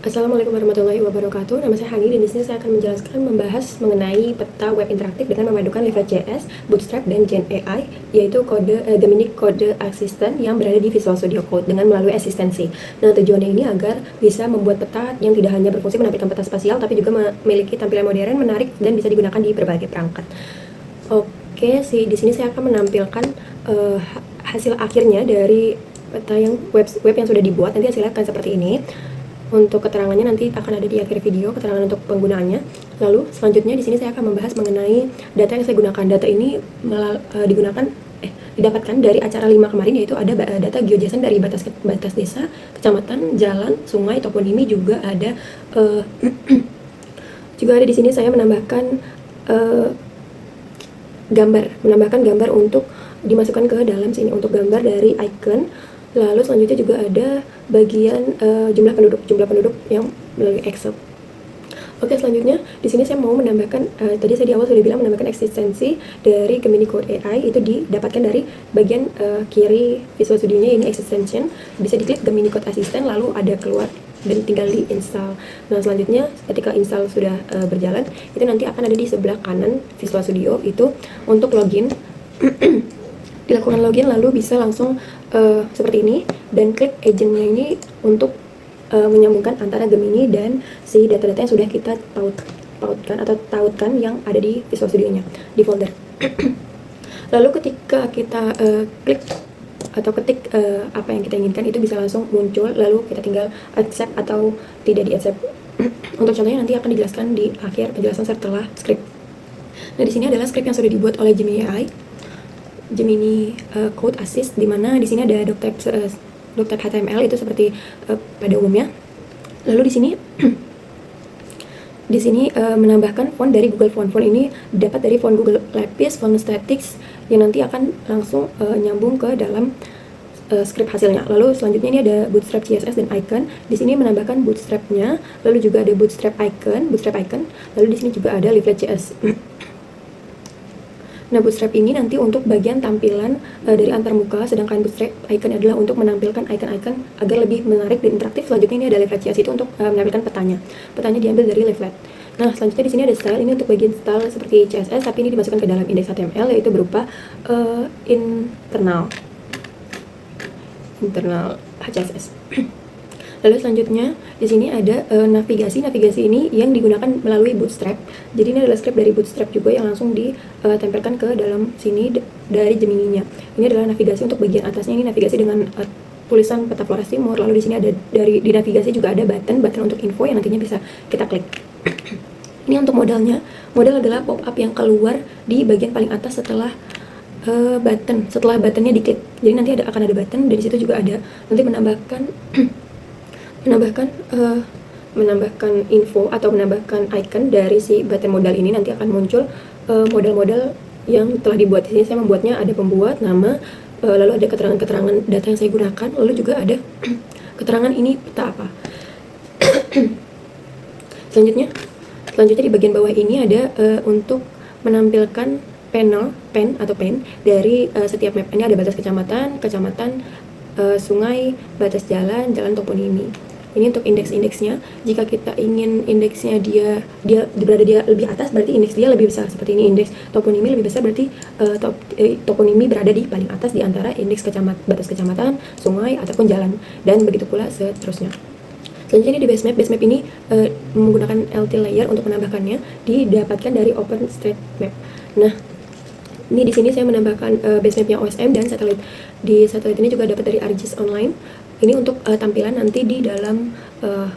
Assalamualaikum warahmatullahi wabarakatuh. Nama saya Hani dan di sini saya akan membahas mengenai peta web interaktif dengan memadukan Leaflet.js, Bootstrap dan Gen AI, yaitu Gemini Code Assistant yang berada di Visual Studio Code dengan melalui asistensi. Nah, tujuannya ini agar bisa membuat peta yang tidak hanya berfungsi menampilkan peta spasial, tapi juga memiliki tampilan modern, menarik, dan bisa digunakan di berbagai perangkat. Oke, di sini saya akan menampilkan hasil akhirnya dari peta yang web yang sudah dibuat. Nanti hasilnya akan seperti ini. Untuk keterangannya nanti akan ada di akhir video, keterangan untuk penggunaannya. Lalu selanjutnya di sini saya akan membahas mengenai data yang saya gunakan. Data ini didapatkan dari acara 5 kemarin, yaitu ada data GeoJSON dari batas desa, kecamatan, jalan, sungai, toponimi, juga ada di sini saya menambahkan gambar untuk dimasukkan ke dalam sini, untuk gambar dari icon. Lalu selanjutnya juga ada bagian jumlah penduduk yang melalui Excel. Oke, selanjutnya di sini saya mau menambahkan, tadi saya di awal sudah bilang menambahkan eksistensi dari Gemini Code AI, itu didapatkan dari bagian kiri Visual Studio-nya, ini extension. Bisa diklik Gemini Code Assistant, lalu ada keluar dan tinggal di install. Nah, selanjutnya ketika install sudah berjalan, itu nanti akan ada di sebelah kanan Visual Studio itu untuk login. Dilakukan login, lalu bisa langsung seperti ini, dan klik agentnya ini untuk menyambungkan antara Gemini dan si data-data yang sudah kita tautkan yang ada di Visual Studio-nya di folder. Lalu ketika kita klik atau ketik apa yang kita inginkan, itu bisa langsung muncul, lalu kita tinggal accept atau tidak di accept. Untuk contohnya nanti akan dijelaskan di akhir penjelasan setelah script. Nah, di sini adalah script yang sudah dibuat oleh Gemini AI, Gemini Code Assist, di mana di sini ada doctype HTML itu seperti pada umumnya. Lalu di sini menambahkan font dari Google Font. Font ini dapat dari font Google Lapis, font Statics, yang nanti akan langsung nyambung ke dalam script hasilnya. Lalu selanjutnya ini ada Bootstrap CSS dan icon. Di sini menambahkan Bootstrap-nya, lalu juga ada Bootstrap icon. Lalu di sini juga ada Leaflet.js. Nah, Bootstrap ini nanti untuk bagian tampilan dari antarmuka, sedangkan Bootstrap icon adalah untuk menampilkan icon-icon agar lebih menarik dan interaktif. Selanjutnya ini ada Leaflet.js, itu untuk menampilkan petanya. Petanya diambil dari Leaflet. Nah, selanjutnya di sini ada style, ini untuk bagian style seperti CSS, tapi ini dimasukkan ke dalam indeks HTML, yaitu berupa internal CSS. Lalu selanjutnya di sini ada navigasi ini yang digunakan melalui Bootstrap. Jadi ini adalah script dari Bootstrap juga yang langsung ditempelkan ke dalam sini dari Gemini-nya. Ini adalah navigasi untuk bagian atasnya, ini navigasi dengan tulisan peta Flores Timur. Lalu di sini ada di navigasi juga ada button untuk info yang nantinya bisa kita klik. Ini untuk modalnya. Modal adalah pop-up yang keluar di bagian paling atas setelah setelah buttonnya diklik. Jadi nanti akan ada button, dan di situ juga ada nanti menambahkan info atau menambahkan icon dari si button modal ini. Nanti akan muncul modal-modal yang telah dibuat. Di sini saya membuatnya, ada pembuat, nama, lalu ada keterangan-keterangan data yang saya gunakan, lalu juga ada keterangan ini peta apa. Selanjutnya di bagian bawah ini ada untuk menampilkan pen dari setiap map. Ini ada batas kecamatan, sungai, batas jalan, toponimi. Ini untuk indeks-indeksnya. Jika kita ingin indeksnya dia berada lebih atas, berarti indeks dia lebih besar. Seperti ini, indeks toponimi lebih besar, berarti toponimi berada di paling atas di antara indeks batas kecamatan, sungai, ataupun jalan, dan begitu pula seterusnya. Selanjutnya ini di base map ini menggunakan LT layer untuk menambahkannya, didapatkan dari OpenStreetMap. Nah, ini di sini saya menambahkan base mapnya OSM dan satelit. Di satelit ini juga dapat dari ArcGIS Online. Ini untuk tampilan nanti di dalam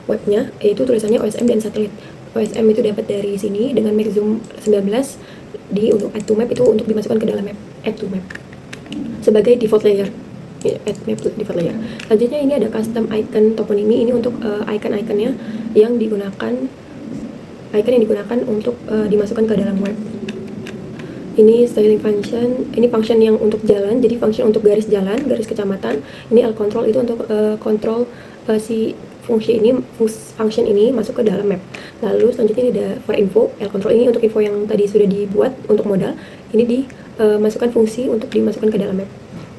webnya, yaitu tulisannya OSM dan satelit. OSM itu dapat dari sini dengan max zoom 19. Untuk add to map itu untuk dimasukkan ke dalam map, add to map sebagai default layer. Add map to default layer. Selanjutnya ini ada custom icon toponimi. Ini untuk icon-iconnya yang digunakan untuk dimasukkan ke dalam web. Ini styling function, ini function yang untuk jalan, jadi function untuk garis jalan, garis kecamatan. Ini L-control, itu untuk kontrol si function ini masuk ke dalam map. Lalu selanjutnya ini ada for info. L-control ini untuk info yang tadi sudah dibuat untuk modal. Ini dimasukkan fungsi untuk dimasukkan ke dalam map.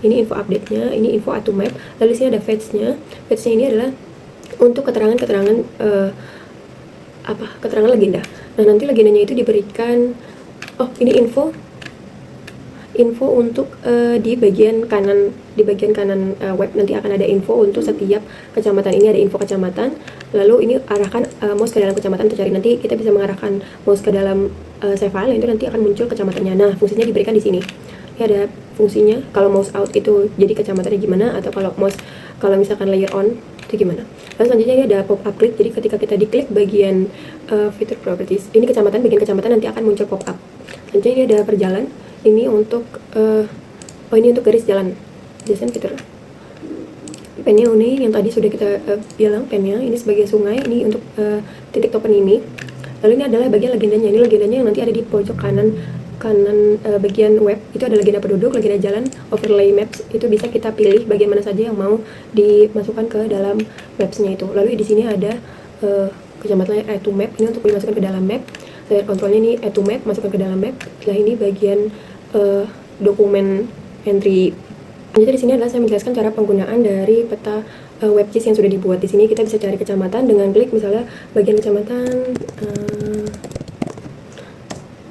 Ini info update-nya, ini info add to map. Lalu di sini ada fetch-nya. Fetch-nya ini adalah untuk keterangan-keterangan keterangan legenda. Nah, nanti legendanya itu diberikan, ini info untuk di bagian kanan web nanti akan ada info untuk setiap kecamatan. Ini ada info kecamatan, lalu ini arahkan mouse ke dalam kecamatan untuk cari. Nanti kita bisa mengarahkan mouse ke dalam save file, itu nanti akan muncul kecamatannya. Nah, fungsinya diberikan di sini. Ini ada fungsinya, kalau mouse out itu jadi kecamatannya gimana, atau kalau misalkan layer on itu gimana. Lalu selanjutnya ini ada pop up click. Jadi ketika kita diklik bagian fitur properties, ini bagian kecamatan nanti akan muncul pop up. Selanjutnya ini ada perjalan. Ini untuk ini untuk garis jalan, desain fitur. Pennya ini yang tadi sudah kita bilang, pennya ini sebagai sungai, ini untuk titik toponimi. Lalu ini adalah bagian legendanya. Ini legendanya yang nanti ada di pojok kanan bagian web. Itu ada legenda penduduk, legenda jalan, overlay maps. Itu bisa kita pilih bagian mana saja yang mau dimasukkan ke dalam maps-nya itu. Lalu di sini ada kecamatan add to map, ini untuk dimasukkan ke dalam map. Layer controlnya ini add to map, masukkan ke dalam map. Setelah ini bagian dokumen entry. Jadi di sini adalah saya menjelaskan cara penggunaan dari peta WebGIS yang sudah dibuat. Di sini kita bisa cari kecamatan dengan klik misalnya bagian kecamatan.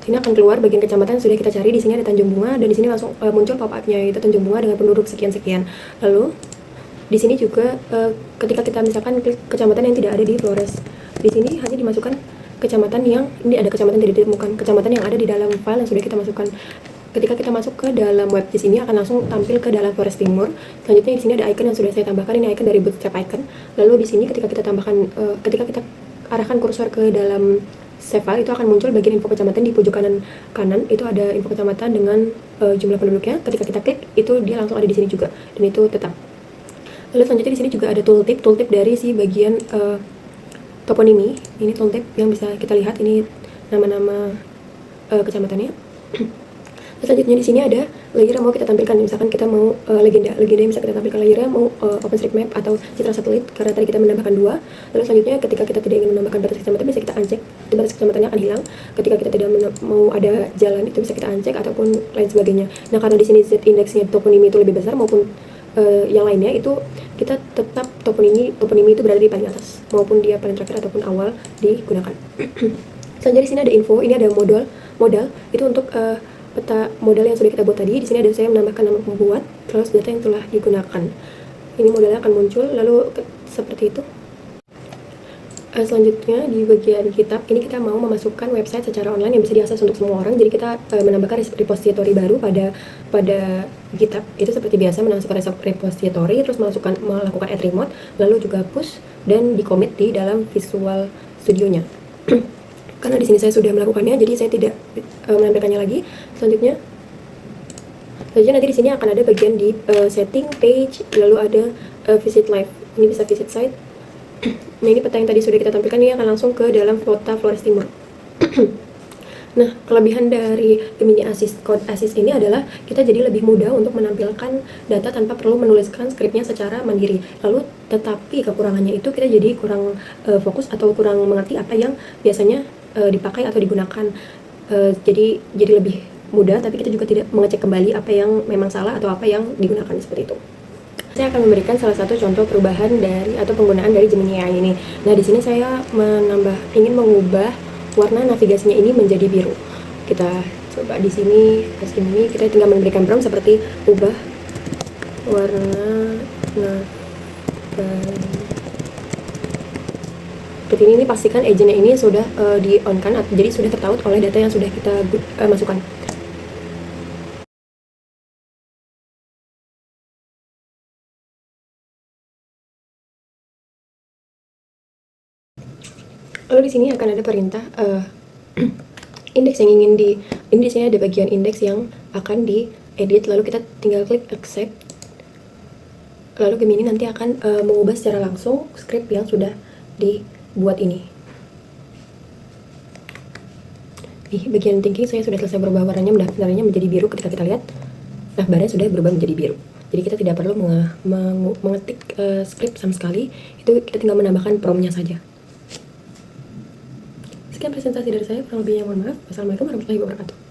Ini akan keluar bagian kecamatan yang sudah kita cari. Di sini ada Tanjung Bunga, dan di sini langsung muncul pop-up-nya, yaitu Tanjung Bunga dengan penduduk sekian-sekian. Lalu di sini juga ketika kita misalkan klik kecamatan yang tidak ada di Flores, di sini hanya dimasukkan kecamatan yang ini ada kecamatan tidak ditemukan, kecamatan yang ada di dalam file yang sudah kita masukkan. Ketika kita masuk ke dalam WebGIS ini akan langsung tampil ke dalam Flores Timur. Selanjutnya di sini ada icon yang sudah saya tambahkan, ini icon dari Bootstrap icon. Lalu di sini ketika kita arahkan kursor ke dalam save file, itu akan muncul bagian info kecamatan di pojok kanan itu ada info kecamatan dengan jumlah penduduknya. Ketika kita klik, itu dia langsung ada di sini juga, dan itu tetap. Lalu selanjutnya di sini juga ada tooltip dari si bagian toponimi. Ini tooltip yang bisa kita lihat, ini nama-nama kecamatannya. Selanjutnya di sini ada layer yang mau kita tampilkan. Misalkan kita mau legenda yang bisa kita tampilkan layernya mau OpenStreetMap atau citra satelit, karena tadi kita menambahkan 2. Lalu selanjutnya ketika kita tidak ingin menambahkan batas kecamatan, bisa kita uncheck, itu batas kecamatannya akan hilang. Ketika kita tidak mau ada jalan, itu bisa kita uncheck ataupun lain sebagainya. Nah, karena di sini z indeksnya toponimi itu lebih besar maupun yang lainnya, itu kita tetap toponimi itu berada di paling atas, maupun dia paling terakhir ataupun awal digunakan. Selanjutnya di sini ada info, ini ada modal itu untuk peta modal yang sudah kita buat tadi. Di sini ada saya menambahkan nama pembuat, terus data yang telah digunakan. Ini modalnya akan muncul, lalu seperti itu. Selanjutnya di bagian GitHub, ini kita mau memasukkan website secara online yang bisa diakses untuk semua orang. Jadi kita menambahkan repository baru pada GitHub. Itu seperti biasa, memasukkan repository, terus melakukan add remote, lalu juga push dan di-commit di dalam Visual Studio-nya. Karena di sini saya sudah melakukannya, jadi saya tidak menampilkannya lagi. Selanjutnya nanti di sini akan ada bagian di setting page, lalu ada visit live. Ini bisa visit site. Nah, ini peta yang tadi sudah kita tampilkan, ini akan langsung ke dalam kota Flores Timur. Nah, kelebihan dari Gemini Code Assist ini adalah kita jadi lebih mudah untuk menampilkan data tanpa perlu menuliskan skripnya secara mandiri. Lalu tetapi kekurangannya itu kita jadi kurang fokus atau kurang mengerti apa yang biasanya dipakai atau digunakan. Jadi lebih mudah, tapi kita juga tidak mengecek kembali apa yang memang salah atau apa yang digunakan, seperti itu. Saya akan memberikan salah satu contoh perubahan atau penggunaan dari Gemini AI ini. Nah, di sini saya ingin mengubah warna navigasinya ini menjadi biru. Kita coba di sini, kita tinggal memberikan prompt seperti ubah warna seperti ini. Pastikan agentnya ini sudah di-on-kan, jadi sudah tertaut oleh data yang sudah kita masukkan. Lalu di sini akan ada perintah indeks yang ingin ini di sini ada bagian indeks yang akan diedit, lalu kita tinggal klik accept. Lalu Gemini nanti akan mengubah secara langsung script yang sudah dibuat ini. Di bagian thinking saya sudah selesai berubah warnanya menjadi biru. Ketika kita lihat, nah, barnya sudah berubah menjadi biru. Jadi kita tidak perlu mengetik script sama sekali, itu kita tinggal menambahkan prompt-nya saja. Sekian presentasi dari saya, kurang lebihnya mohon maaf. Wassalamualaikum warahmatullahi wabarakatuh.